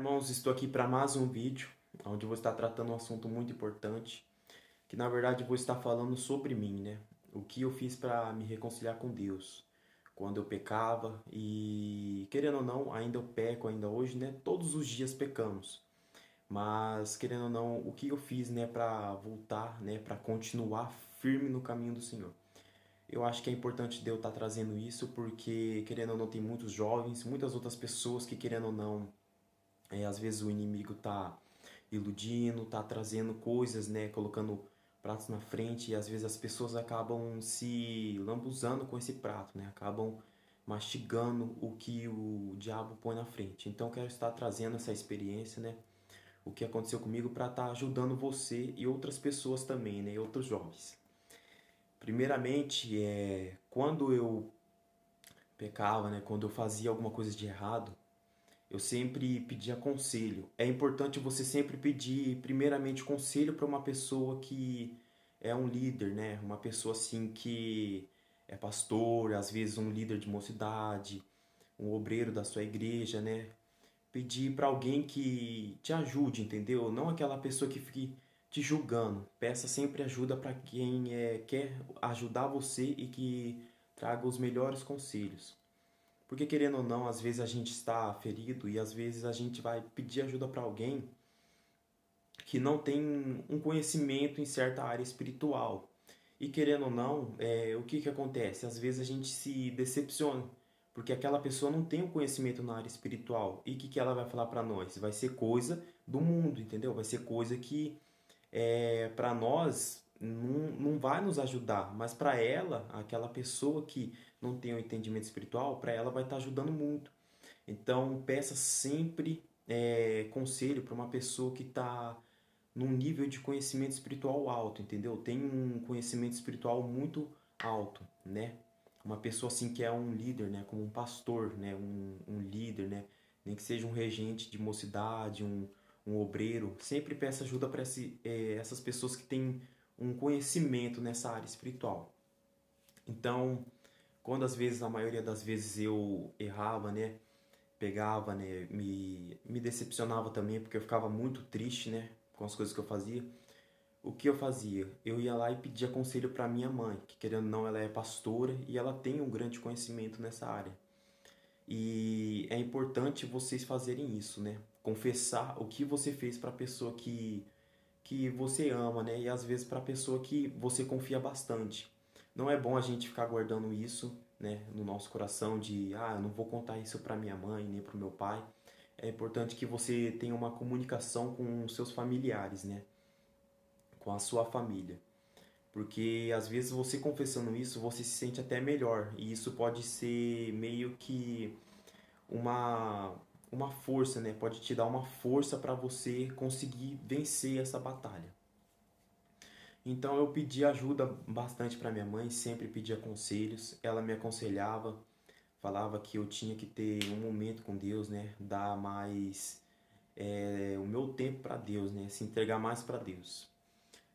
Irmãos, estou aqui para mais um vídeo, onde eu vou estar tratando um assunto muito importante, que na verdade eu vou estar falando sobre mim, né? O que eu fiz para me reconciliar com Deus, quando eu pecava e, querendo ou não, ainda eu peco ainda hoje, né? Todos os dias pecamos, mas querendo ou não, o que eu fiz, né, para voltar, né, para continuar firme no caminho do Senhor. Eu acho que é importante Deus estar trazendo isso, porque querendo ou não, tem muitos jovens, muitas outras pessoas que querendo ou não às vezes o inimigo tá iludindo, tá trazendo coisas, né, colocando pratos na frente e às vezes as pessoas acabam se lambuzando com esse prato, né, acabam mastigando o que o diabo põe na frente. Então eu quero estar trazendo essa experiência, né, o que aconteceu comigo para estar ajudando você e outras pessoas também, né, e outros jovens. Primeiramente, quando eu pecava, né, quando eu fazia alguma coisa de errado, eu sempre pedia conselho. É importante você sempre pedir, primeiramente, conselho para uma pessoa que é um líder, né? Uma pessoa assim que é pastor, às vezes um líder de mocidade, um obreiro da sua igreja, né? Pedir para alguém que te ajude, entendeu? Não aquela pessoa que fique te julgando. Peça sempre ajuda para quem quer ajudar você e que traga os melhores conselhos. Porque querendo ou não, às vezes a gente está ferido e às vezes a gente vai pedir ajuda para alguém que não tem um conhecimento em certa área espiritual. E querendo ou não, o que que acontece? Às vezes a gente se decepciona, porque aquela pessoa não tem um conhecimento na área espiritual. E o que que ela vai falar para nós? Vai ser coisa do mundo, entendeu? Vai ser coisa que para nós não vai nos ajudar, mas para ela, aquela pessoa que não tem o um entendimento espiritual, para ela vai estar ajudando muito. Então, peça sempre conselho para uma pessoa que está num nível de conhecimento espiritual alto, entendeu? Tem um conhecimento espiritual muito alto, né? Uma pessoa assim que é um líder, né? Como um pastor, né? Um líder, né? Nem que seja um regente de mocidade, um obreiro. Sempre peça ajuda para essas pessoas que têm um conhecimento nessa área espiritual. Então, quando às vezes, a maioria das vezes eu errava, né? Pegava, né? Me decepcionava também, porque eu ficava muito triste, né? Com as coisas que eu fazia. O que eu fazia? Eu ia lá e pedia conselho para minha mãe, que querendo ou não, ela é pastora e ela tem um grande conhecimento nessa área. E é importante vocês fazerem isso, né? Confessar o que você fez para a pessoa que você ama, né? E às vezes para a pessoa que você confia bastante. Não é bom a gente ficar guardando isso, né, no nosso coração de, eu não vou contar isso para minha mãe nem para o meu pai. É importante que você tenha uma comunicação com os seus familiares, né? Com a sua família. Porque às vezes você confessando isso, você se sente até melhor. E isso pode ser meio que uma, uma força, né? Pode te dar uma força para você conseguir vencer essa batalha. Então eu pedi ajuda bastante para minha mãe, sempre pedia conselhos. Ela me aconselhava, falava que eu tinha que ter um momento com Deus, né? Dar mais o meu tempo para Deus, né? Se entregar mais para Deus.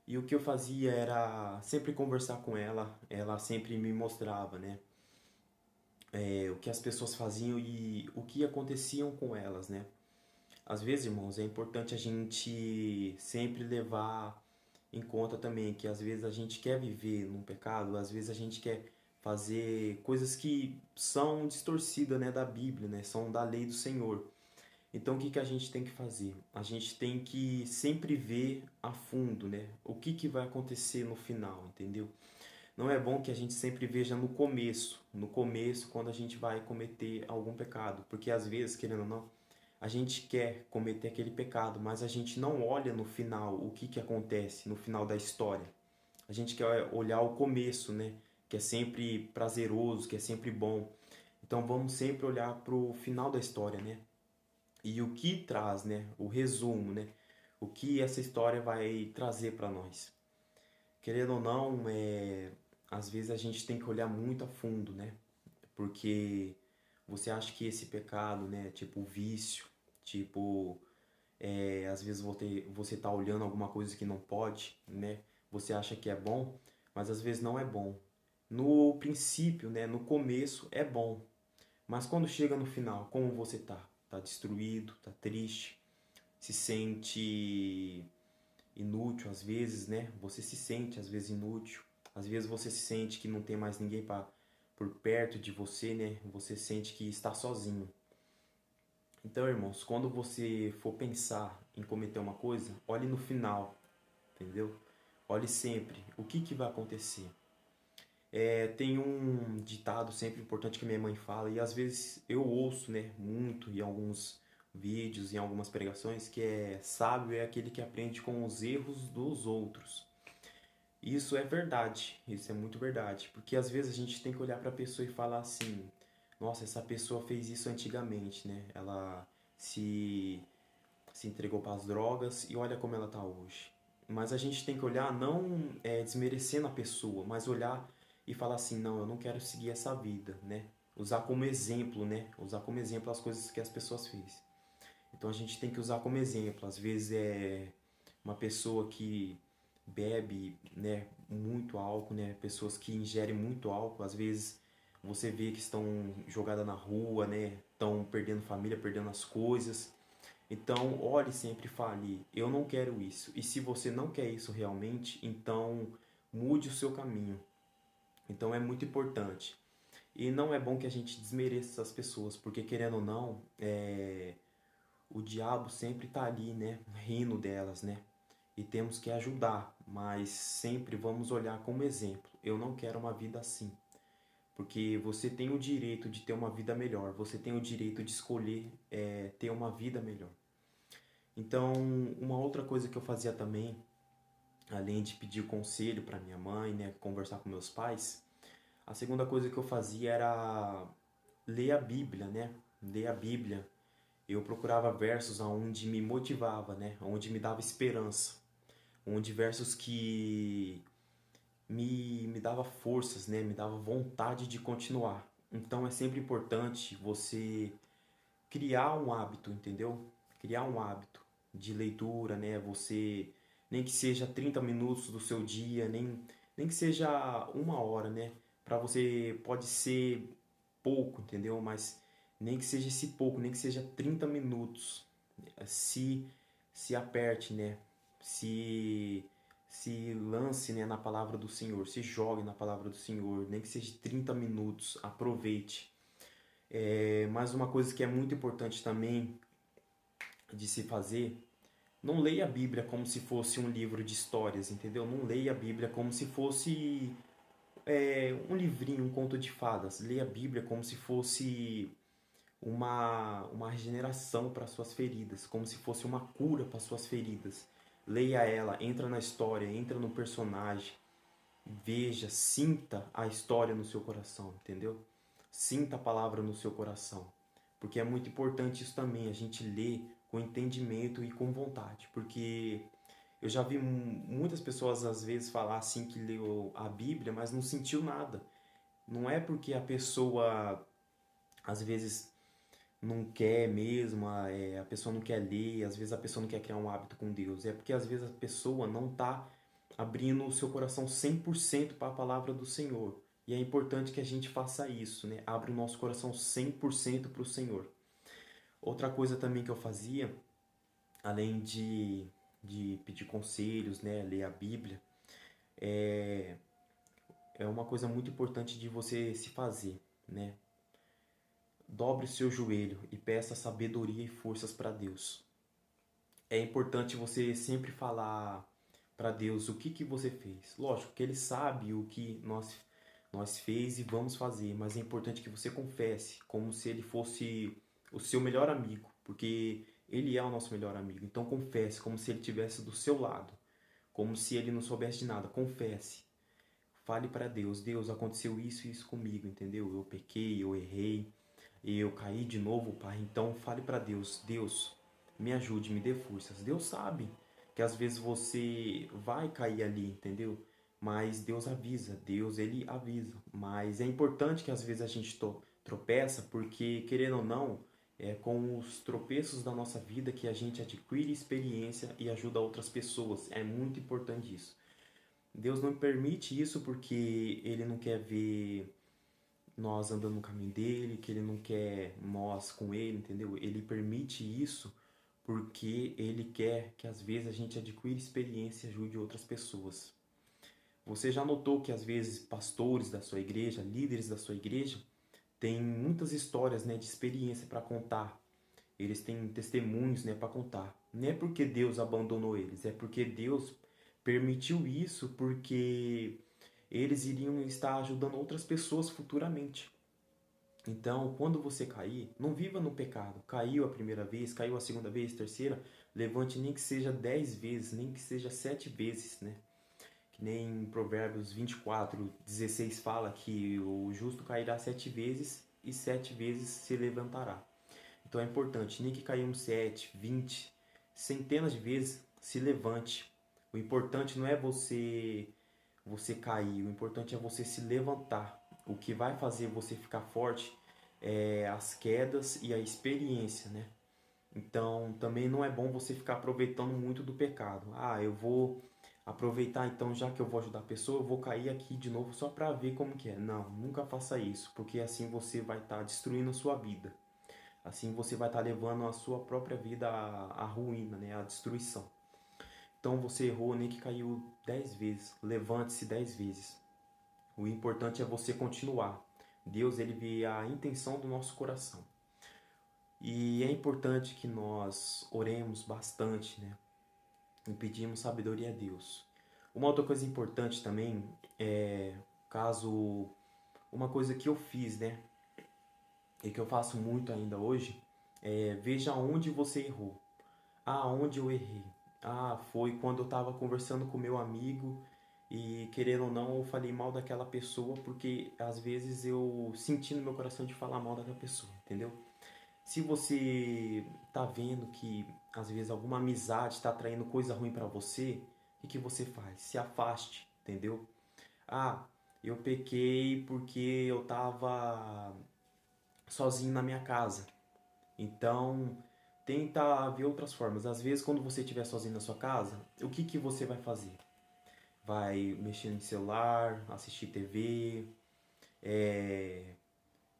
E o que eu fazia era sempre conversar com ela, ela sempre me mostrava, né? O que as pessoas faziam e o que aconteciam com elas, né? Às vezes, irmãos, é importante a gente sempre levar em conta também que às vezes a gente quer viver num pecado, às vezes a gente quer fazer coisas que são distorcidas, né, da Bíblia, né? São da lei do Senhor. Então, o que que a gente tem que fazer? A gente tem que sempre ver a fundo, né? O que que vai acontecer no final, entendeu? Não é bom que a gente sempre veja no começo, quando a gente vai cometer algum pecado, porque às vezes, querendo ou não, a gente quer cometer aquele pecado, mas a gente não olha no final o que que acontece no final da história. A gente quer olhar o começo, né? Que é sempre prazeroso, que é sempre bom. Então vamos sempre olhar para o final da história, né? E o que traz, né? O resumo, né? O que essa história vai trazer para nós. Querendo ou não, às vezes a gente tem que olhar muito a fundo, né? Porque você acha que esse pecado, né? Tipo vício, tipo, às vezes você tá olhando alguma coisa que não pode, né? Você acha que é bom, mas às vezes não é bom. No princípio, né? No começo é bom, mas quando chega no final, como você tá? Tá destruído, tá triste, se sente inútil às vezes, né? Você se sente às vezes inútil. Às vezes você se sente que não tem mais ninguém por perto de você, né? Você sente que está sozinho. Então, irmãos, quando você for pensar em cometer uma coisa, olhe no final, entendeu? Olhe sempre o que vai acontecer. Tem um ditado sempre importante que minha mãe fala, e às vezes eu ouço, né, muito em alguns vídeos, em algumas pregações, que é sábio é aquele que aprende com os erros dos outros. Isso é verdade, isso é muito verdade, porque às vezes a gente tem que olhar para a pessoa e falar assim, nossa, essa pessoa fez isso antigamente, né? Ela se, se entregou para as drogas e olha como ela está hoje. Mas a gente tem que olhar não desmerecendo a pessoa, mas olhar e falar assim, não, eu não quero seguir essa vida, né? Usar como exemplo, né? Usar como exemplo as coisas que as pessoas fez. Então a gente tem que usar como exemplo. Às vezes é uma pessoa que bebe, né, muito álcool, né? Pessoas que ingerem muito álcool, às vezes você vê que estão jogadas na rua, né? Estão perdendo família, perdendo as coisas. Então, olhe sempre e fale, eu não quero isso. E se você não quer isso realmente, então mude o seu caminho. Então é muito importante. E não é bom que a gente desmereça essas pessoas, porque querendo ou não, o diabo sempre está ali, né, rindo delas, né? E temos que ajudar, mas sempre vamos olhar como exemplo. Eu não quero uma vida assim, porque você tem o direito de ter uma vida melhor, você tem o direito de escolher ter uma vida melhor. Então, uma outra coisa que eu fazia também, além de pedir conselho para minha mãe, né, conversar com meus pais, a segunda coisa que eu fazia era ler a Bíblia, né? Ler a Bíblia. Eu procurava versos onde me motivava, né? Onde me dava esperança, onde versos que me dava forças, né? Me dava vontade de continuar. Então é sempre importante você criar um hábito, entendeu? Criar um hábito de leitura, né? Você, nem que seja 30 minutos do seu dia, nem que seja uma hora, né? Para você pode ser pouco, entendeu? Mas nem que seja esse pouco, nem que seja 30 minutos. Se, se aperte, né? Se, se lance, né, na palavra do Senhor, se jogue na palavra do Senhor, nem que seja 30 minutos, aproveite. Mas uma coisa que é muito importante também de se fazer, não leia a Bíblia como se fosse um livro de histórias, entendeu? Não leia a Bíblia como se fosse um livrinho, um conto de fadas. Leia a Bíblia como se fosse uma regeneração para suas feridas, como se fosse uma cura para suas feridas. Leia ela, entra na história, entra no personagem, veja, sinta a história no seu coração, entendeu? Sinta a palavra no seu coração. Porque é muito importante isso também, a gente ler com entendimento e com vontade. Porque eu já vi muitas pessoas às vezes falar assim que leu a Bíblia, mas não sentiu nada. Não é porque a pessoa às vezes não quer mesmo, a pessoa não quer ler, às vezes a pessoa não quer criar um hábito com Deus. É porque às vezes a pessoa não está abrindo o seu coração 100% para a palavra do Senhor. E é importante que a gente faça isso, né? Abre o nosso coração 100% para o Senhor. Outra coisa também que eu fazia, além de pedir conselhos, né? Ler a Bíblia, é uma coisa muito importante de você se fazer, né? Dobre o seu joelho e peça sabedoria e forças para Deus. É importante você sempre falar para Deus o que você fez. Lógico que Ele sabe o que nós fez e vamos fazer, mas é importante que você confesse, como se Ele fosse o seu melhor amigo, porque Ele é o nosso melhor amigo. Então confesse, como se Ele estivesse do seu lado, como se Ele não soubesse de nada. Confesse. Fale para Deus, Deus, aconteceu isso e isso comigo, entendeu? Eu pequei, eu errei, eu caí de novo, Pai. Então fale para Deus, Deus, me ajude, me dê forças. Deus sabe que às vezes você vai cair ali, entendeu? Mas Deus avisa, Deus ele avisa. Mas é importante que às vezes a gente tropeça, porque querendo ou não, é com os tropeços da nossa vida que a gente adquire experiência e ajuda outras pessoas. É muito importante isso. Deus não permite isso porque Ele não quer ver nós andando no caminho dele, que Ele não quer nós com Ele, entendeu? Ele permite isso porque Ele quer que às vezes a gente adquira experiência e ajude outras pessoas. Você já notou que às vezes pastores da sua igreja, líderes da sua igreja, têm muitas histórias, né, de experiência para contar. Eles têm testemunhos, né, para contar. Não é porque Deus abandonou eles, é porque Deus permitiu isso porque eles iriam estar ajudando outras pessoas futuramente. Então, quando você cair, não viva no pecado. Caiu a primeira vez, caiu a segunda vez, terceira, levante nem que seja 10 vezes, nem que seja 7 vezes, né? Que nem em Provérbios 24:16 fala que o justo cairá 7 vezes e 7 vezes se levantará. Então é importante, nem que caiam 7, 20, centenas de vezes, se levante. O importante não é você cair, o importante é você se levantar. O que vai fazer você ficar forte é as quedas e a experiência, né? Então também não é bom você ficar aproveitando muito do pecado. Ah, eu vou aproveitar então, já que eu vou ajudar a pessoa, eu vou cair aqui de novo só para ver como que é. Não, nunca faça isso, porque assim você vai estar destruindo a sua vida. Assim você vai estar levando a sua própria vida à ruína, né? À destruição. Então você errou, nem que caiu 10 vezes. Levante-se 10 vezes. O importante é você continuar. Deus, ele vê a intenção do nosso coração. E é importante que nós oremos bastante, né? E pedimos sabedoria a Deus. Uma outra coisa importante também é, caso uma coisa que eu fiz, né? E que eu faço muito ainda hoje, veja onde você errou. Ah, onde eu errei? Ah, foi quando eu estava conversando com meu amigo e, querendo ou não, eu falei mal daquela pessoa porque às vezes eu senti no meu coração de falar mal daquela pessoa, entendeu? Se você tá vendo que às vezes alguma amizade está traindo coisa ruim para você, o que você faz? Se afaste, entendeu? Ah, eu pequei porque eu tava sozinho na minha casa. Então, tenta ver outras formas. Às vezes, quando você estiver sozinho na sua casa, o que que você vai fazer? Vai mexer no celular, assistir TV,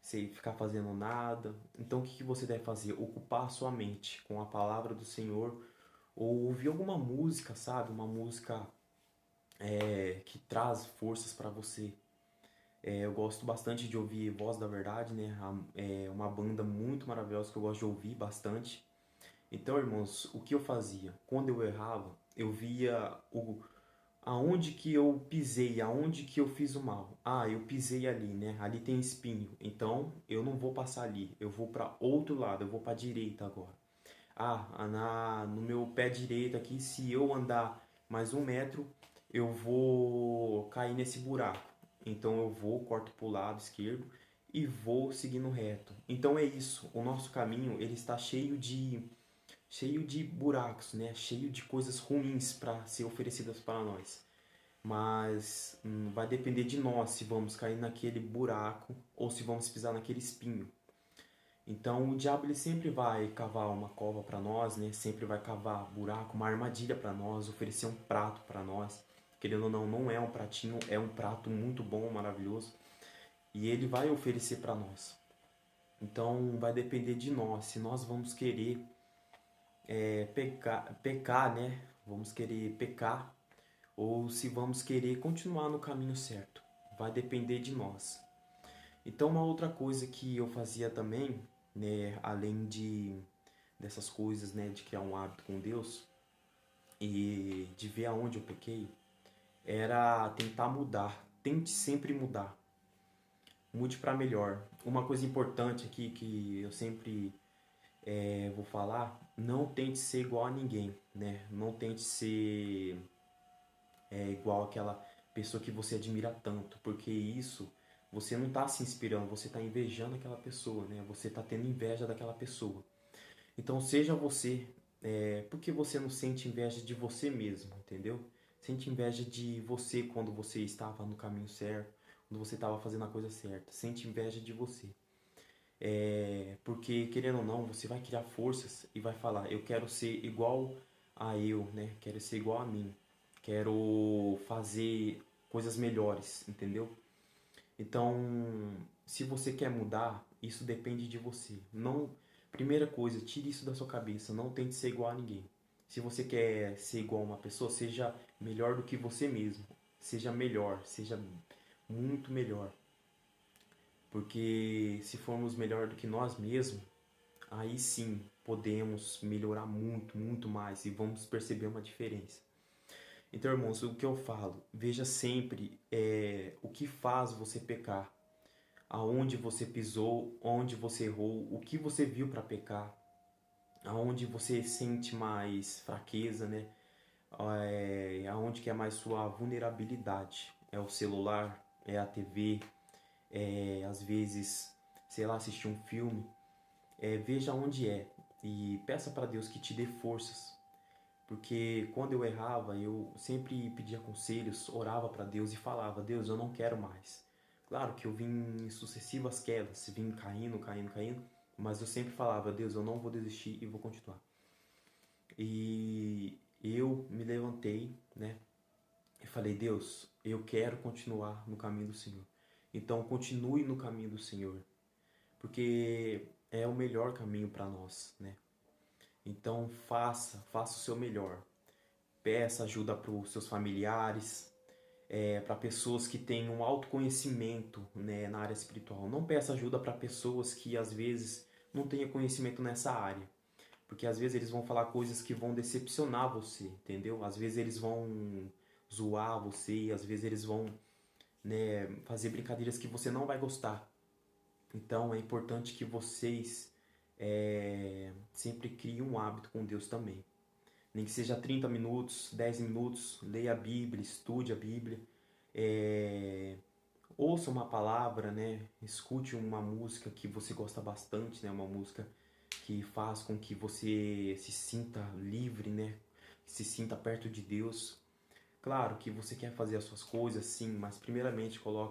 sem ficar fazendo nada. Então, o que que você deve fazer? Ocupar a sua mente com a palavra do Senhor ou ouvir alguma música, sabe? Uma música que traz forças para você. Eu gosto bastante de ouvir Voz da Verdade, né? É uma banda muito maravilhosa que eu gosto de ouvir bastante. Então, irmãos, o que eu fazia? Quando eu errava, eu via aonde que eu pisei, aonde que eu fiz o mal. Ah, eu pisei ali, né? Ali tem espinho. Então, eu não vou passar ali. Eu vou para outro lado, eu vou para a direita agora. Ah, no meu pé direito aqui, se eu andar mais 1 metro, eu vou cair nesse buraco. Então, eu vou, corto para o lado esquerdo e vou seguindo reto. Então, é isso. O nosso caminho, ele está cheio de buracos, né? Cheio de coisas ruins para ser oferecidas para nós. Mas vai depender de nós se vamos cair naquele buraco ou se vamos pisar naquele espinho. Então o diabo ele sempre vai cavar uma cova para nós, né? Sempre vai cavar buraco, uma armadilha para nós, oferecer um prato para nós. Querendo ou não, não é um pratinho, é um prato muito bom, maravilhoso. E ele vai oferecer para nós. Então vai depender de nós, se nós vamos querer pecar, né? Vamos querer pecar ou se vamos querer continuar no caminho certo. Vai depender de nós. Então, uma outra coisa que eu fazia também, né, além dessas coisas, né, de criar um hábito com Deus e de ver aonde eu pequei, era tentar mudar. Tente sempre mudar. Mude para melhor. Uma coisa importante aqui que eu sempre vou falar, não tente ser igual a ninguém, né? Não tente ser igual aquela pessoa que você admira tanto, porque isso você não está se inspirando, você está invejando aquela pessoa, né? Você está tendo inveja daquela pessoa. Então seja você, porque você não sente inveja de você mesmo, entendeu? Sente inveja de você quando você estava no caminho certo, quando você estava fazendo a coisa certa. Sente inveja de você. Porque querendo ou não, você vai criar forças e vai falar, eu quero ser igual a eu, né? Quero ser igual a mim. Quero fazer coisas melhores, entendeu? Então, se você quer mudar, isso depende de você. Primeira coisa, tire isso da sua cabeça, não tente ser igual a ninguém. Se você quer ser igual a uma pessoa, seja melhor do que você mesmo. Seja melhor, seja muito melhor. Porque se formos melhor do que nós mesmos, aí sim podemos melhorar muito, muito mais e vamos perceber uma diferença. Então, irmãos, o que eu falo, veja sempre o que faz você pecar, aonde você pisou, onde você errou, o que você viu para pecar, aonde você sente mais fraqueza, né? Aonde que é mais sua vulnerabilidade. É o celular, é a TV, às vezes, sei lá, assistir um filme. Veja onde é e peça para Deus que te dê forças. Porque quando eu errava, eu sempre pedia conselhos, orava para Deus e falava: Deus, eu não quero mais. Claro que eu vim em sucessivas quedas, vim caindo, caindo, caindo, mas eu sempre falava: Deus, eu não vou desistir e vou continuar. E eu me levantei, né? E falei: Deus, eu quero continuar no caminho do Senhor. Então continue no caminho do Senhor, porque é o melhor caminho para nós, né? Então faça o seu melhor. Peça ajuda para os seus familiares, para pessoas que têm um autoconhecimento, né, na área espiritual. Não peça ajuda para pessoas que às vezes não tenham conhecimento nessa área. Porque às vezes eles vão falar coisas que vão decepcionar você, entendeu? Às vezes eles vão zoar você, às vezes eles vão, né, fazer brincadeiras que você não vai gostar. Então é importante que vocês sempre criem um hábito com Deus também. Nem que seja 30 minutos, 10 minutos, leia a Bíblia, estude a Bíblia, ouça uma palavra, né? Escute uma música que você gosta bastante, né? Uma música que faz com que você se sinta livre, né? Se sinta perto de Deus. Claro que você quer fazer as suas coisas, sim, mas primeiramente coloca